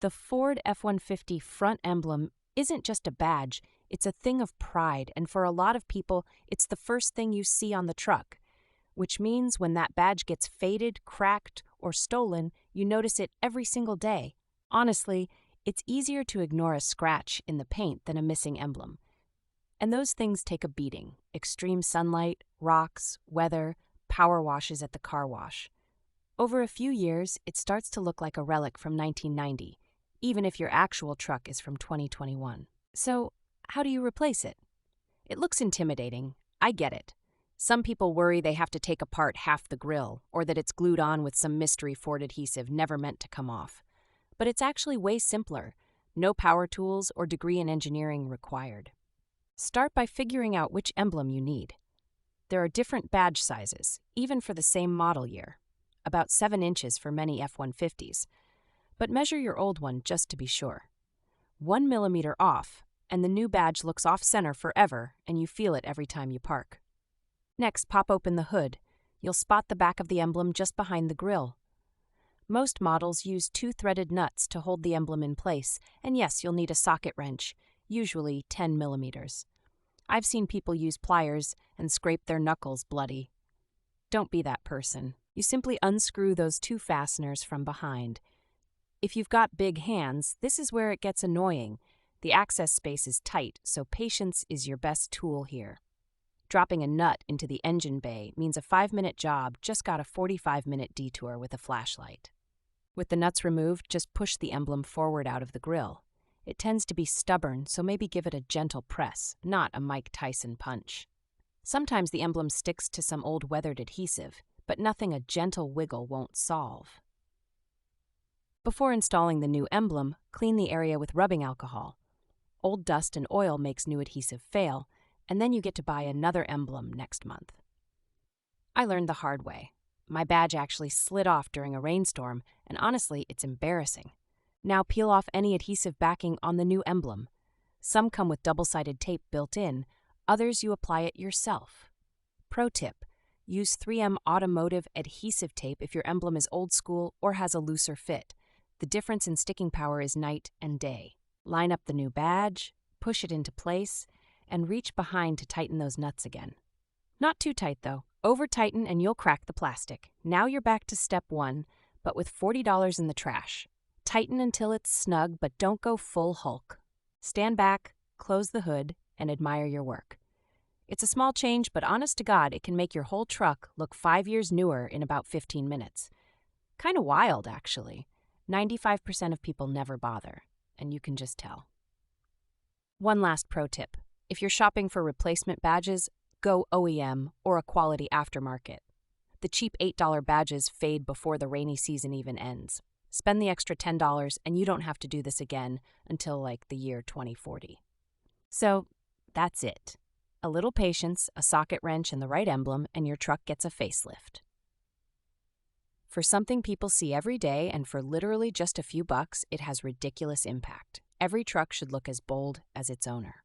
The Ford F-150 front emblem isn't just a badge, it's a thing of pride, and for a lot of people, it's the first thing you see on the truck. Which means when that badge gets faded, cracked, or stolen, you notice it every single day. Honestly, it's easier to ignore a scratch in the paint than a missing emblem. And those things take a beating: extreme sunlight, rocks, weather, power washes at the car wash. Over a few years, it starts to look like a relic from 1990, even if your actual truck is from 2021. So, how do you replace it? It looks intimidating. I get it. Some people worry they have to take apart half the grille, or that it's glued on with some mystery Ford adhesive never meant to come off. But it's actually way simpler. No power tools or degree in engineering required. Start by figuring out which emblem you need. There are different badge sizes, even for the same model year. About 7 inches for many F-150s. But measure your old one just to be sure. 1 millimeter off, and the new badge looks off-center forever, and you feel it every time you park. Next, pop open the hood. You'll spot the back of the emblem just behind the grille. Most models use 2-threaded nuts to hold the emblem in place, and yes, you'll need a socket wrench, usually 10 millimeters. I've seen people use pliers and scrape their knuckles bloody. Don't be that person. You simply unscrew those 2 fasteners from behind. If you've got big hands, this is where it gets annoying. The access space is tight, so patience is your best tool here. Dropping a nut into the engine bay means a 5-minute job just got a 45-minute detour with a flashlight. With the nuts removed, just push the emblem forward out of the grille. It tends to be stubborn, so maybe give it a gentle press, not a Mike Tyson punch. Sometimes the emblem sticks to some old weathered adhesive, but nothing a gentle wiggle won't solve. Before installing the new emblem, clean the area with rubbing alcohol. Old dust and oil makes new adhesive fail, and then you get to buy another emblem next month. I learned the hard way. My badge actually slid off during a rainstorm, and honestly, it's embarrassing. Now peel off any adhesive backing on the new emblem. Some come with double-sided tape built in, others you apply it yourself. Pro tip: use 3M automotive adhesive tape if your emblem is old school or has a looser fit. The difference in sticking power is night and day. Line up the new badge, push it into place, and reach behind to tighten those nuts again. Not too tight though. Over-tighten and you'll crack the plastic. Now you're back to step 1, but with $40 in the trash. Tighten until it's snug, but don't go full Hulk. Stand back, close the hood, and admire your work. It's a small change, but honest to God, it can make your whole truck look 5 years newer in about 15 minutes. Kinda wild, actually. 95% of people never bother, and you can just tell. One last pro tip. If you're shopping for replacement badges, go OEM or a quality aftermarket. The cheap $8 badges fade before the rainy season even ends. Spend the extra $10 and you don't have to do this again until like the year 2040. So, that's it. A little patience, a socket wrench, and the right emblem, and your truck gets a facelift. For something people see every day and for literally just a few bucks, it has ridiculous impact. Every truck should look as bold as its owner.